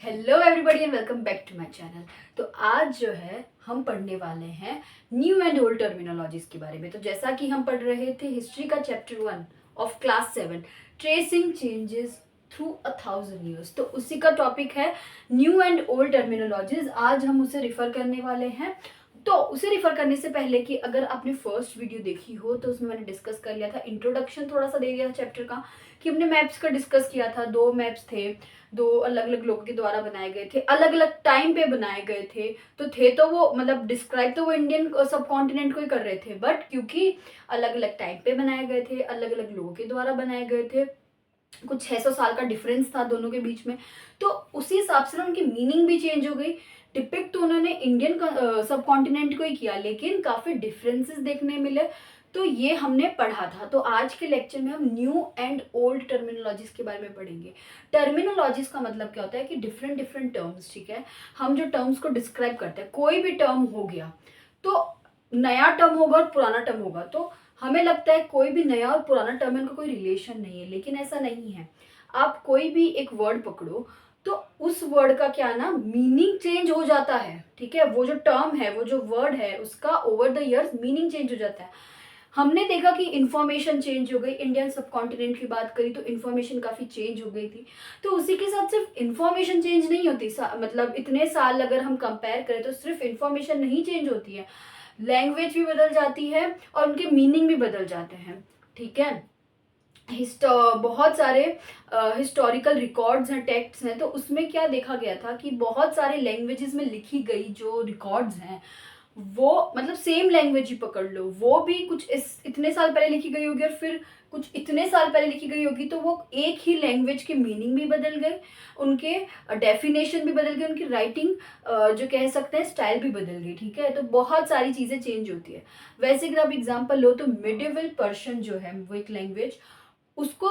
Hello everybody and welcome back to my channel. तो आज जो है हम पढ़ने वाले हैं न्यू एंड ओल्ड टर्मिनोलॉजीज के बारे में। तो जैसा कि हम पढ़ रहे थे हिस्ट्री का chapter 1 of class 7 tracing changes through 1000 years, तो उसी का टॉपिक है न्यू एंड ओल्ड टर्मिनोलॉजीज। आज हम उसे रिफर करने वाले हैं। तो उसे रिफर करने से पहले कि अगर आपने फर्स्ट वीडियो देखी हो तो उसमें मैंने डिस्कस कर लिया था, इंट्रोडक्शन थोड़ा सा दे दिया था चैप्टर का, कि हमने मैप्स का डिस्कस किया था। 2 मैप्स थे, 2 अलग अलग लोगों के द्वारा बनाए गए थे, अलग अलग टाइम पे बनाए गए थे। तो वो मतलब डिस्क्राइब तो वो इंडियन सब कॉन्टिनेंट को ही कर रहे थे, बट क्योंकि अलग अलग टाइम पे बनाए गए थे, अलग अलग लोगों के द्वारा बनाए गए थे, कुछ 600 साल का डिफरेंस था दोनों के बीच में, तो उसी हिसाब से ना उनकी मीनिंग भी चेंज हो गई। डिपिक्ट तो उन्होंने इंडियन सब कॉन्टिनेंट को ही किया, लेकिन काफ़ी डिफरेंसेस देखने मिले। तो ये हमने पढ़ा था। तो आज के लेक्चर में हम न्यू एंड ओल्ड टर्मिनोलॉजीज के बारे में पढ़ेंगे। टर्मिनोलॉजीज का मतलब क्या होता है कि डिफरेंट डिफरेंट टर्म्स, ठीक है, हम जो टर्म्स को डिस्क्राइब करते हैं, कोई भी टर्म हो गया तो नया टर्म होगा और पुराना टर्म होगा, तो हमें लगता है कोई भी नया और पुराना टर्म इनका कोई रिलेशन नहीं है, लेकिन ऐसा नहीं है। आप कोई भी एक वर्ड पकड़ो तो उस वर्ड का क्या ना मीनिंग चेंज हो जाता है, ठीक है। वो जो टर्म है, वो जो वर्ड है, उसका over the years meaning change हो जाता है। हमने देखा कि इन्फॉर्मेशन चेंज हो गई, इंडियन सब कॉन्टिनेंट की बात करी तो इन्फॉर्मेशन काफ़ी चेंज हो गई थी। तो उसी के साथ सिर्फ इन्फॉर्मेशन चेंज नहीं होती, मतलब इतने साल अगर हम कंपेयर करें तो सिर्फ इन्फॉर्मेशन नहीं चेंज होती है, लैंग्वेज भी बदल जाती है और उनके मीनिंग भी बदल जाते हैं, ठीक है। बहुत सारे हिस्टोरिकल रिकॉर्ड्स हैं, टेक्स्ट्स हैं, तो उसमें क्या देखा गया था कि बहुत सारे लैंग्वेजेस में लिखी गई जो रिकॉर्ड्स हैं, वो मतलब सेम लैंग्वेज ही पकड़ लो, वो भी कुछ इतने साल पहले लिखी गई होगी और फिर कुछ इतने साल पहले लिखी गई होगी, तो वो एक ही लैंग्वेज के मीनिंग भी बदल गए, उनके डेफिनेशन भी बदल गए, उनकी राइटिंग जो कह सकते हैं स्टाइल भी बदल गई, ठीक है। तो बहुत सारी चीज़ें चेंज होती है। वैसे अगर आप एग्जाम्पल लो तो मिडिवल पर्शियन जो है वो एक लैंग्वेज, उसको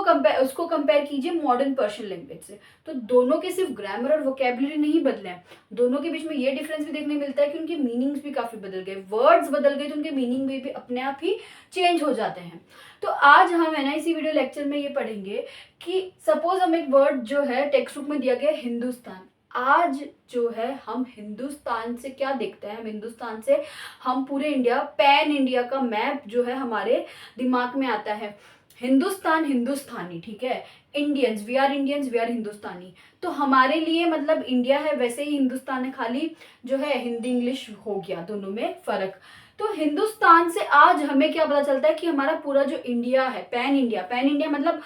कंपेयर कीजिए मॉडर्न पर्शियन लैंग्वेज से, तो दोनों के सिर्फ ग्रामर और वोकेबलरी नहीं बदले हैं, दोनों के बीच में ये डिफरेंस भी देखने मिलता है कि उनके मीनिंग्स भी काफ़ी बदल गए, वर्ड्स बदल गए तो उनके मीनिंग भी अपने आप ही चेंज हो जाते हैं। तो आज हम है ना इसी वीडियो लेक्चर में ये पढ़ेंगे कि सपोज हम एक वर्ड जो है टेक्स्ट बुक में दिया गया हिंदुस्तान, आज जो है हम हिंदुस्तान से क्या देखते हैं, हम हिंदुस्तान से हम पूरे इंडिया, पैन इंडिया का मैप जो है हमारे दिमाग में आता है। हिंदुस्तान हिंदुस्तानी, ठीक है, इंडियंस वी आर हिंदुस्तानी, तो हमारे लिए मतलब इंडिया है, वैसे ही हिंदुस्तान है, खाली जो है हिंदी इंग्लिश हो गया, दोनों में फर्क। तो हिंदुस्तान से आज हमें क्या पता चलता है कि हमारा पूरा जो इंडिया है, पैन इंडिया मतलब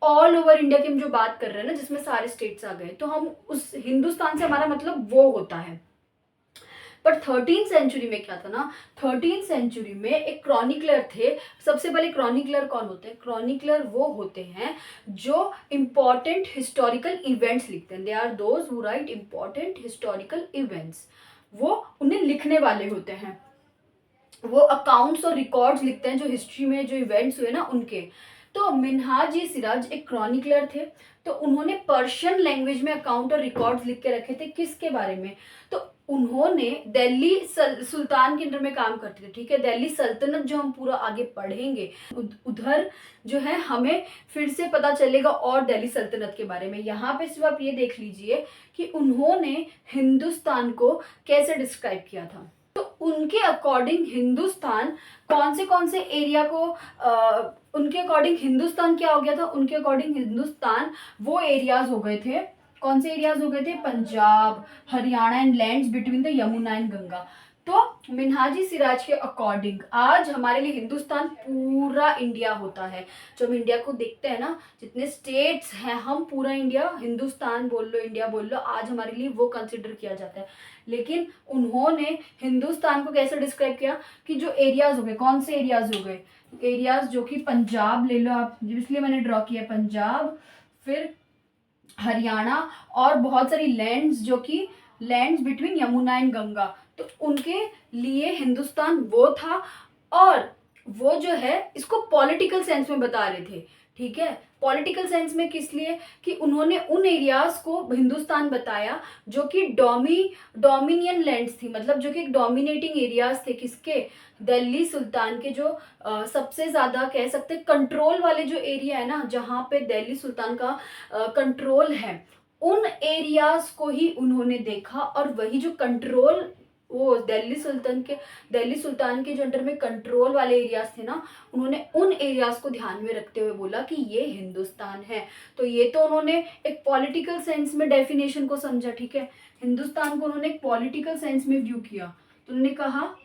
ऑल ओवर इंडिया की हम जो बात कर रहे हैं ना, जिसमें सारे स्टेट्स आ गए, तो हम उस हिंदुस्तान से हमारा मतलब वो होता है। पर 13th सेंचुरी में क्या था ना, 13th सेंचुरी में एक क्रॉनिकलर थे। सबसे पहले क्रॉनिकलर कौन होते हैं? क्रॉनिकलर वो होते हैं जो इंपॉर्टेंट हिस्टोरिकल इवेंट्स लिखते हैं। They are those who write important historical events. वो उन्हें लिखने वाले होते हैं, वो अकाउंट्स और रिकॉर्ड्स लिखते हैं जो हिस्ट्री में जो इवेंट्स हुए ना उनके। तो मिन्हाज सिराज एक क्रॉनिकलर थे, तो उन्होंने पर्शियन लैंग्वेज में अकाउंट और रिकॉर्ड्स लिख के रखे थे। किसके बारे में? तो उन्होंने दिल्ली सुल्तान के अंडर में काम करते थे, ठीक है। दिल्ली सल्तनत जो हम पूरा आगे पढ़ेंगे उधर जो है हमें फिर से पता चलेगा और दिल्ली सल्तनत के बारे में। यहाँ पे सिर्फ आप ये देख लीजिए कि उन्होंने हिंदुस्तान को कैसे डिस्क्राइब किया था। तो उनके अकॉर्डिंग हिंदुस्तान कौन से एरिया को उनके अकॉर्डिंग हिंदुस्तान क्या हो गया था? उनके अकॉर्डिंग हिंदुस्तान वो एरियाज हो गए थे, कौन से एरियाज हो गए थे? Punjab, Haryana and lands between the Yamuna and Ganga. तो मिन्हाजी सिराज के अकॉर्डिंग आज हमारे लिए हिंदुस्तान पूरा इंडिया होता है। जो हम इंडिया को देखते हैं ना, जितने स्टेट्स हैं, हम पूरा इंडिया, हिंदुस्तान बोल लो, इंडिया बोल लो, आज हमारे लिए वो कंसिडर किया जाता है। लेकिन उन्होंने हिंदुस्तान को कैसे डिस्क्राइब किया कि जो एरियाज हो गए, कौन से एरियाज हो गए? एरियाज जो कि पंजाब ले लो आप, इसलिए मैंने ड्रॉ किया पंजाब, फिर हरियाणा, और बहुत सारी लैंड्स जो कि lands between Yamuna and Ganga, तो उनके लिए हिंदुस्तान वो था। और वो जो है इसको पॉलिटिकल सेंस में बता रहे थे, ठीक है। पॉलिटिकल सेंस में किस लिए? कि उन्होंने उन एरियाज को हिंदुस्तान बताया जो कि डोमिनियन लैंड्स थी, मतलब जो कि डोमिनेटिंग एरियाज थे किसके? दिल्ली सुल्तान के। जो सबसे ज़्यादा कह सकते कंट्रोल वाले जो एरिया है ना, जहाँ पे दिल्ली सुल्तान का कंट्रोल है, उन एरियाज को ही उन्होंने देखा और वही जो कंट्रोल, वो दिल्ली सुल्तान के जो अंडर में कंट्रोल वाले एरियाज थे ना, उन्होंने उन एरियाज को ध्यान में रखते हुए बोला कि ये हिंदुस्तान है। तो ये तो उन्होंने एक पॉलिटिकल सेंस में डेफिनेशन को समझा, ठीक है, हिंदुस्तान को उन्होंने एक पॉलिटिकल सेंस में व्यू किया। तो उन्होंने कहा,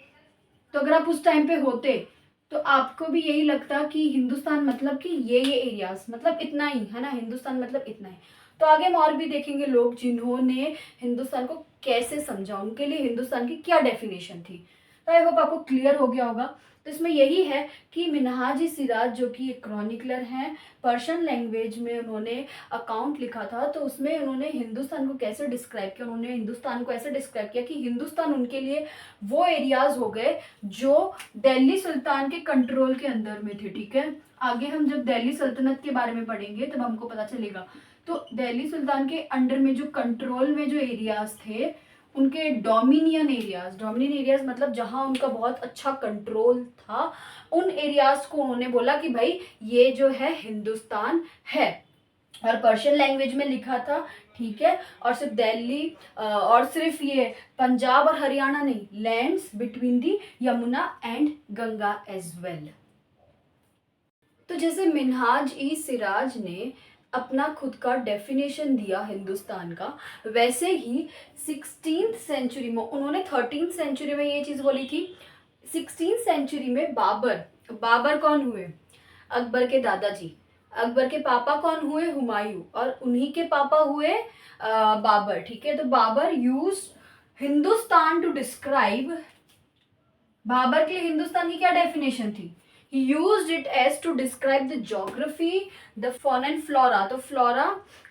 तो अगर आप उस टाइम पे होते तो आपको भी यही लगता कि हिंदुस्तान मतलब कि ये एरियाज मतलब इतना ही है ना, हिंदुस्तान मतलब इतना ही। तो आगे हम और भी देखेंगे लोग जिन्होंने हिंदुस्तान को कैसे समझा, उनके लिए हिंदुस्तान की क्या डेफिनेशन थी। तो आई होप आपको क्लियर हो गया होगा। तो इसमें यही है कि मिन्हाज सिराज जो कि एक क्रॉनिकलर हैं, पर्शियन लैंग्वेज में उन्होंने अकाउंट लिखा था, तो उसमें उन्होंने हिंदुस्तान को कैसे डिस्क्राइब किया, उन्होंने हिंदुस्तान को ऐसे डिस्क्राइब किया कि हिंदुस्तान उनके लिए वो एरियाज हो गए जो दिल्ली सुल्तान के कंट्रोल के अंदर में थे, ठीक है। आगे हम जब दिल्ली सल्तनत के बारे में पढ़ेंगे तब हमको पता चलेगा। तो दिल्ली सुल्तान के अंडर में जो कंट्रोल में जो एरियाज थे, उनके डोमिनियन एरियाज मतलब जहां उनका बहुत अच्छा कंट्रोल था, उन एरियाज को उन्होंने बोला कि भाई ये जो है हिंदुस्तान है, और पर्शियन लैंग्वेज में लिखा था, ठीक है। और सिर्फ दिल्ली और सिर्फ ये पंजाब और हरियाणा नहीं, lands between the Yamuna and Ganga as well. तो जैसे मिन्हाज ई सिराज ने अपना खुद का डेफिनेशन दिया हिंदुस्तान का, वैसे ही 16th सेंचुरी में उन्होंने 13th सेंचुरी में ये चीज़ बोली थी। 16th सेंचुरी में बाबर कौन हुए? अकबर के दादाजी। अकबर के पापा कौन हुए? हुमायूं। और उन्हीं के पापा हुए बाबर, ठीक है। तो Babur use Hindustan to describe, Babur के लिए हिंदुस्तान की क्या डेफिनेशन थी? He used it as to describe the geography, the fauna and flora। तो फ्लोरा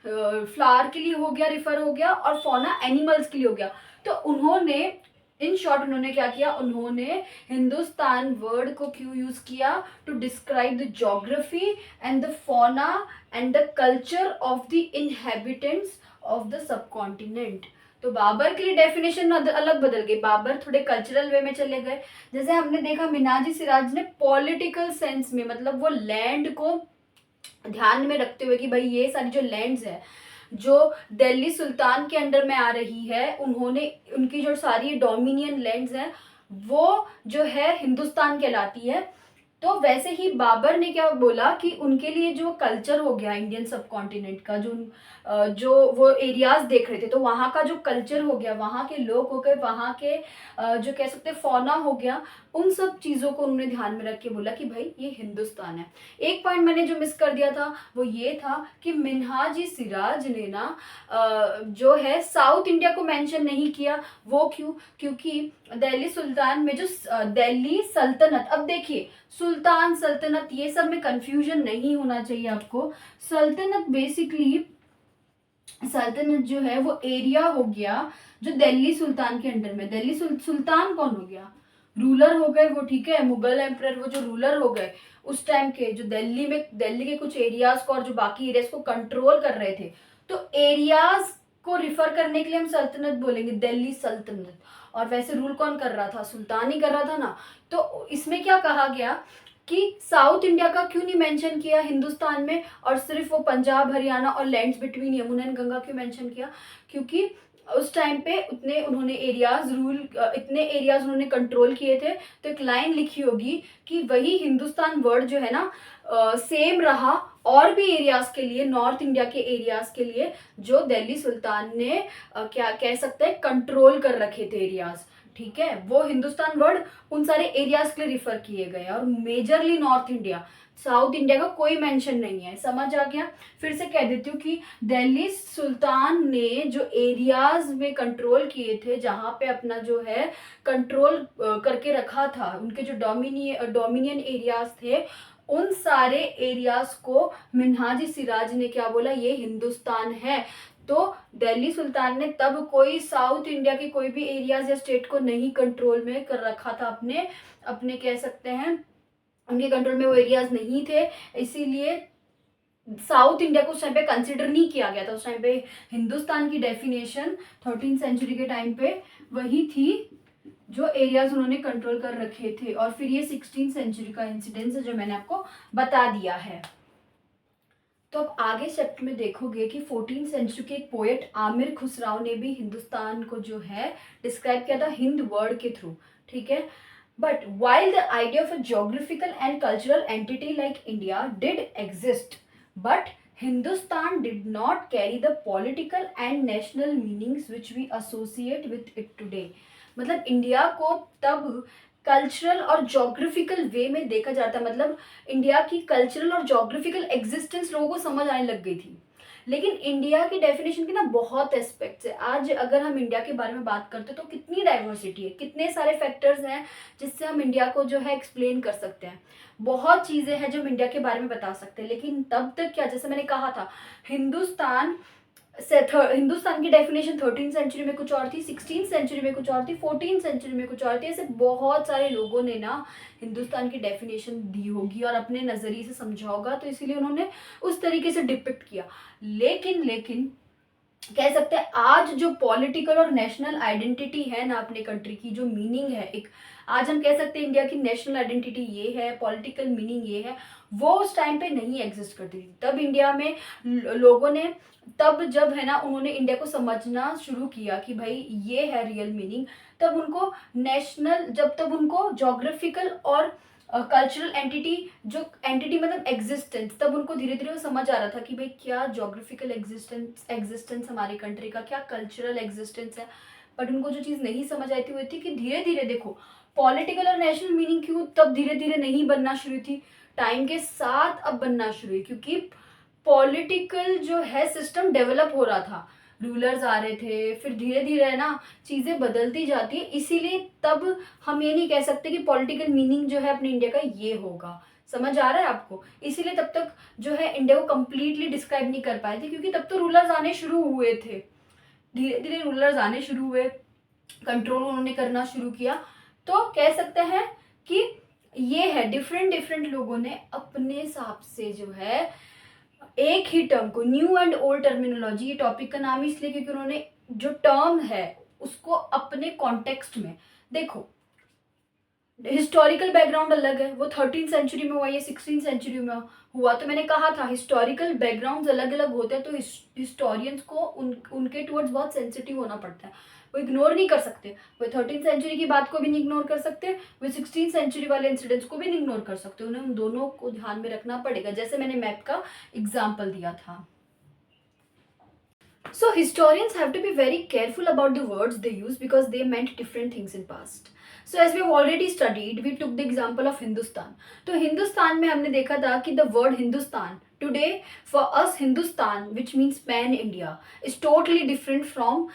फ्लावर के लिए हो गया, रिफर हो गया, और फौना एनिमल्स के लिए हो गया। तो उन्होंने इन शॉर्ट उन्होंने क्या किया, उन्होंने हिंदुस्तान वर्ड को क्यों यूज किया? To describe the geography and the fauna and the culture of the inhabitants of the subcontinent. तो बाबर के लिए डेफिनेशन अलग बदल गई, बाबर थोड़े कल्चरल वे में चले गए। जैसे हमने देखा मिन्हाज सिराज ने पॉलिटिकल सेंस में, मतलब वो लैंड को ध्यान में रखते हुए कि भाई ये सारी जो लैंड्स है जो दिल्ली सुल्तान के अंडर में आ रही है, उन्होंने उनकी जो सारी डोमिनियन लैंड्स हैं वो जो है हिंदुस्तान कहलाती है। तो वैसे ही बाबर ने क्या बोला कि उनके लिए जो कल्चर हो गया इंडियन सब कॉन्टिनेंट का, जो वो एरियाज देख रहे थे, तो वहाँ का जो कल्चर हो गया, वहाँ के लोग हो गए, वहाँ के जो कह सकते हैं फौना हो गया, उन सब चीज़ों को उन्होंने ध्यान में रख के बोला कि भाई ये हिंदुस्तान है। एक पॉइंट मैंने जो मिस कर दिया था वो ये था कि मिन्हाज सिराज ने ना जो है साउथ इंडिया को मेंशन नहीं किया। वो क्यों? क्योंकि दिल्ली सुल्तान में जो दिल्ली सल्तनत, अब देखिए सुल्तान सल्तनत ये सब में कंफ्यूजन नहीं होना चाहिए आपको। सल्तनत बेसिकली, सल्तनत जो है वो एरिया हो गया जो दिल्ली सुल्तान के अंडर में। दिल्ली सुल्तान कौन हो गया? रूलर हो गए वो, ठीक है, मुगल एम्परर वो जो रूलर हो गए उस टाइम के, जो दिल्ली में दिल्ली के कुछ एरियाज को और जो बाकी एरियाज को कंट्रोल कर रहे थे। तो एरियाज को रिफर करने के लिए हम सल्तनत बोलेंगे, दिल्ली सल्तनत। और वैसे रूल कौन कर रहा था? सुल्तान ही कर रहा था ना। तो इसमें क्या कहा गया कि साउथ इंडिया का क्यों नहीं मेंशन किया हिंदुस्तान में, और सिर्फ वो पंजाब हरियाणा और lands between Yamuna and Ganga क्यों मेंशन किया? क्योंकि उस टाइम पे उन्होंने इतने एरियाज उन्होंने कंट्रोल किए थे। तो एक लाइन लिखी होगी कि वही हिंदुस्तान वर्ड जो है ना सेम रहा और भी एरियाज के लिए, नॉर्थ इंडिया के एरियाज के लिए जो दिल्ली सुल्तान ने क्या कह सकते हैं कंट्रोल कर रखे थे एरियाज, ठीक है। वो हिंदुस्तान वर्ड उन सारे एरियाज के लिए रिफर किए गए और majorly north India, south India का कोई मेंशन नहीं है। समझ आ गया? फिर से कह देती हूँ कि दिल्ली सुल्तान ने जो एरियाज में कंट्रोल किए थे, जहाँ पे अपना जो है कंट्रोल करके रखा था, उनके जो डोमिनियन एरियाज थे, उन सारे एरियाज को मिन्हाज सिराज ने क्या बोला? ये हिंदुस्तान है। तो दिल्ली सुल्तान ने तब कोई साउथ इंडिया के कोई भी एरियाज या स्टेट को नहीं कंट्रोल में कर रखा था, अपने कह सकते हैं उनके कंट्रोल में वो एरियाज नहीं थे, इसीलिए साउथ इंडिया को उस टाइम पे कंसिडर नहीं किया गया था। उस टाइम पे हिंदुस्तान की डेफिनेशन 13th सेंचुरी के टाइम पे वही थी जो एरियाज उन्होंने कंट्रोल कर रखे थे। और फिर ये 16th सेंचुरी का इंसिडेंस है जो मैंने आपको बता दिया है। तो अब आगे चैप्टर में देखोगे कि 14th सेंचुरी के एक पोएट आमिर खुसराव ने भी हिंदुस्तान को जो है डिस्क्राइब किया था हिंद वर्ड के थ्रू, ठीक है। But while the idea of a geographical and cultural entity like India did exist, but Hindustan did not carry the political and national meanings which we associate with it today. मतलब India को तब cultural और geographical वे में देखा जाता, मतलब India की cultural और जोग्राफिकल एग्जिस्टेंस लोगों को समझ आने लग गई थी। लेकिन इंडिया की डेफिनेशन के ना बहुत एस्पेक्ट्स है। आज अगर हम इंडिया के बारे में बात करते हैं तो कितनी डाइवर्सिटी है, कितने सारे फैक्टर्स हैं जिससे हम इंडिया को जो है एक्सप्लेन कर सकते हैं। बहुत चीज़ें हैं जो हम इंडिया के बारे में बता सकते हैं। लेकिन तब तक क्या, जैसे मैंने कहा था, हिंदुस्तान की डेफिनेशन 13th सेंचुरी में कुछ और थी, 16th सेंचुरी में कुछ और थी, 14th सेंचुरी में कुछ और थी। ऐसे बहुत सारे लोगों ने ना हिंदुस्तान की डेफिनेशन दी होगी और अपने नज़रिए से समझा होगा, तो इसीलिए उन्होंने उस तरीके से डिपिक्ट किया। लेकिन कह सकते हैं आज जो पॉलिटिकल और नेशनल आइडेंटिटी है ना अपने कंट्री की, जो मीनिंग है एक, आज हम कह सकते हैं इंडिया की नेशनल आइडेंटिटी ये है, पॉलिटिकल मीनिंग ये है, वो उस टाइम पे नहीं एग्जिस्ट करती थी। तब इंडिया में लोगों ने, तब जब है ना उन्होंने इंडिया को समझना शुरू किया कि भाई ये है रियल मीनिंग, तब उनको नेशनल, तब उनको जोग्राफिकल और कल्चरल एंटिटी मतलब एग्जिस्टेंस, तब उनको धीरे धीरे वो समझ आ रहा था कि भाई क्या जोग्राफिकल एग्जिस्टेंस हमारे कंट्री का, क्या कल्चरल एग्जिस्टेंस है। बट उनको जो चीज़ नहीं समझ आई थी वो थी कि धीरे धीरे देखो पॉलिटिकल और नेशनल मीनिंग क्यों तब धीरे धीरे नहीं बनना शुरू थी, टाइम के साथ अब बनना शुरू हुई, क्योंकि पॉलिटिकल जो है सिस्टम डेवलप हो रहा था, रूलर्स आ रहे थे, फिर धीरे धीरे है ना चीज़ें बदलती जाती है। इसीलिए तब हम ये नहीं कह सकते कि पॉलिटिकल मीनिंग जो है अपने इंडिया का ये होगा। समझ आ रहा है आपको? इसीलिए तब तक जो है इंडिया को कम्प्लीटली डिस्क्राइब नहीं कर पाए थे, क्योंकि तब तो रूलर्स आने शुरू हुए थे, धीरे धीरे रूलर्स आने शुरू हुए, कंट्रोल उन्होंने करना शुरू किया। तो कह सकते हैं कि ये है डिफरेंट लोगों ने अपने हिसाब से जो है एक ही टर्म को, न्यू एंड ओल्ड टर्मिनोलॉजी, ये टॉपिक का नाम इसलिए क्योंकि उन्होंने जो टर्म है उसको अपने कॉन्टेक्स्ट में देखो। हिस्टोरिकल बैकग्राउंड अलग है, वो 13th सेंचुरी में हुआ, ये 16th सेंचुरी में हुआ। तो मैंने कहा था हिस्टोरिकल बैकग्राउंड्स अलग अलग होते हैं, तो हिस्टोरियंस को उनके टुवर्ड्स बहुत सेंसिटिव होना पड़ता है, वो इग्नोर नहीं कर सकते। वो 13th सेंचुरी की बात को भी नहीं इग्नोर कर सकते, वो 16th सेंचुरी वाले इंसिडेंट्स को भी नहीं इग्नोर कर सकते, उन्हें उन दोनों को ध्यान में रखना पड़ेगा, जैसे मैंने मैप का एग्जाम्पल दिया था। So historians have to be very careful about the words they use because they meant different things in past. So as we have already studied, we took the example of Hindustan. तो हिंदुस्तान में हमने देखा था कि the word Hindustan today for us Hindustan, which means pan India, is totally different from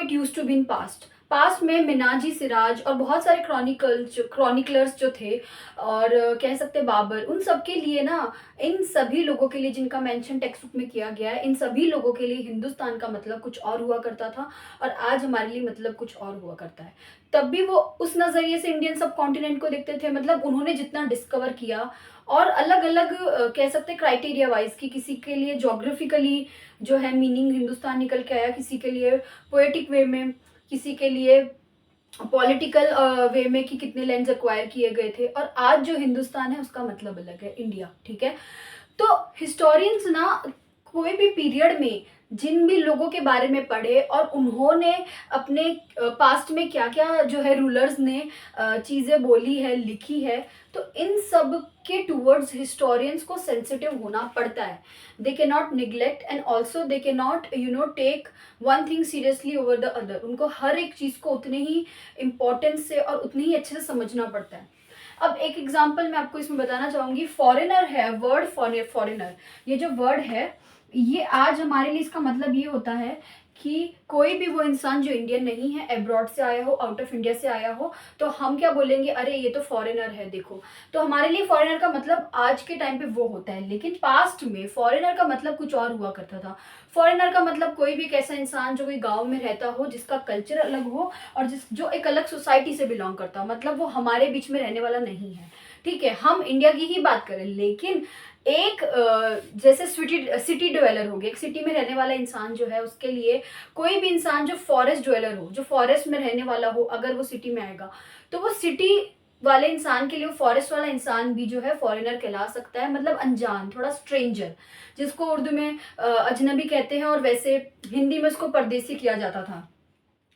it used to be in past. Past में मिनाजी सिराज और बहुत सारे क्रॉनिकलर्स जो थे, और कह सकते बाबर, उन सब के लिए ना, इन सभी लोगों के लिए जिनका मेंशन टेक्स्ट बुक में किया गया है, इन सभी लोगों के लिए हिंदुस्तान का मतलब कुछ और हुआ करता था और आज हमारे लिए मतलब कुछ और हुआ करता है। तब भी वो उस नज़रिए से इंडियन सब कॉन्टिनेंट को देखते थे, मतलब उन्होंने जितना डिस्कवर किया और अलग अलग कह सकते क्राइटेरिया वाइज कि किसी के लिए जोग्राफिकली जो है मीनिंग हिंदुस्तान निकल के आया, किसी के लिए पोएटिक वे में, किसी के लिए पॉलिटिकल वे में कि कितने लैंड्स एक्वायर किए गए थे, और आज जो हिंदुस्तान है उसका मतलब अलग है, इंडिया, ठीक है। तो हिस्टोरियंस ना कोई भी पीरियड में जिन भी लोगों के बारे में पढ़े और उन्होंने अपने पास्ट में क्या क्या जो है रूलर्स ने चीज़ें बोली है, लिखी है, तो इन सब के टूवर्ड्स हिस्टोरियंस को सेंसिटिव होना पड़ता है। They can not neglect and also they can not take one thing seriously over the other. उनको हर एक चीज़ को उतने ही इम्पोर्टेंस से और उतने ही अच्छे से समझना पड़ता है। अब एक एग्जाम्पल मैं आपको इसमें बताना चाहूँगी, फॉरेनर है, वर्ड फॉरेनर, ये जो वर्ड है ये आज हमारे लिए इसका मतलब ये होता है कि कोई भी वो इंसान जो इंडियन नहीं है, अब्रॉड से आया हो, आउट ऑफ इंडिया से आया हो, तो हम क्या बोलेंगे, अरे ये तो फॉरेनर है देखो। तो हमारे लिए फॉरेनर का मतलब आज के टाइम पे वो होता है, लेकिन पास्ट में फॉरेनर का मतलब कुछ और हुआ करता था। फॉरेनर का मतलब कोई भी एक ऐसा इंसान जो कोई गाँव में रहता हो, जिसका कल्चर अलग हो और जो एक अलग सोसाइटी से बिलोंग करता हो, मतलब वो हमारे बीच में रहने वाला नहीं है, ठीक है। हम इंडिया की ही बात करें, लेकिन एक जैसे सिटी ड्वेलर हो गया, एक सिटी में रहने वाला इंसान जो है, उसके लिए कोई भी इंसान जो फॉरेस्ट ड्वेलर हो, जो फॉरेस्ट में रहने वाला हो, अगर वो सिटी में आएगा तो वो सिटी वाले इंसान के लिए, फॉरेस्ट वाला इंसान भी जो है फॉरेनर कहला सकता है, मतलब अनजान, थोड़ा स्ट्रेंजर, जिसको उर्दू में अजनबी कहते हैं और वैसे हिंदी में उसको परदेसी किया जाता था।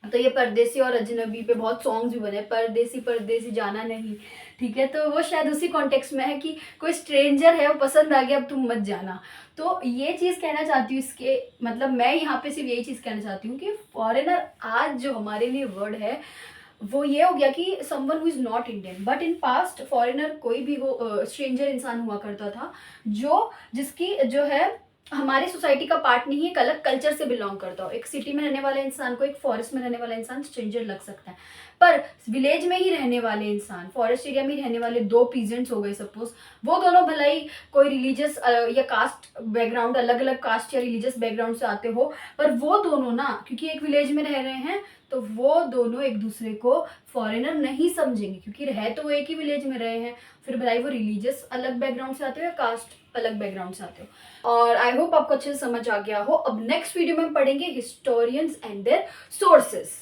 तो ये परदेसी और अजनबी पे बहुत सॉन्ग्स भी बने, परदेसी परदेसी जाना नहीं, ठीक है। तो वो शायद उसी कॉन्टेक्स्ट में है कि कोई स्ट्रेंजर है, वो पसंद आ गया, अब तुम मत जाना। तो ये चीज़ कहना चाहती हूँ इसके, मतलब मैं यहाँ पे सिर्फ यही चीज़ कहना चाहती हूँ कि फॉरेनर आज जो हमारे लिए वर्ड है वो ये हो गया कि someone who is not Indian, but in past foreigner कोई भी वो स्ट्रेंजर इंसान हुआ करता था जो जिसकी जो है हमारी सोसाइटी का पार्ट नहीं है, एक अलग कल्चर से बिलोंग करता हो। एक सिटी में रहने वाले इंसान को एक फॉरेस्ट में रहने वाला इंसान स्ट्रेंजर लग सकता है, पर विलेज में ही रहने वाले इंसान, फॉरेस्ट एरिया में ही रहने वाले दो पीजेंट्स हो गए सपोज, वो दोनों भला ही कोई रिलीजियस या कास्ट बैकग्राउंड, अलग अलग कास्ट या रिलीजियस बैकग्राउंड से आते हो, पर वो दोनों ना क्योंकि एक विलेज में रह रहे हैं तो वो दोनों एक दूसरे को फॉरेनर नहीं समझेंगे, क्योंकि रह तो वो एक ही विलेज में रहे हैं। फिर भलाई वो रिलीजियस अलग बैकग्राउंड से आते हो या कास्ट अलग बैकग्राउंड से आते हो। और आई होप आपको अच्छे से समझ आ गया हो। अब नेक्स्ट वीडियो में हम पढ़ेंगे हिस्टोरियंस एंड देयर सोर्सेस।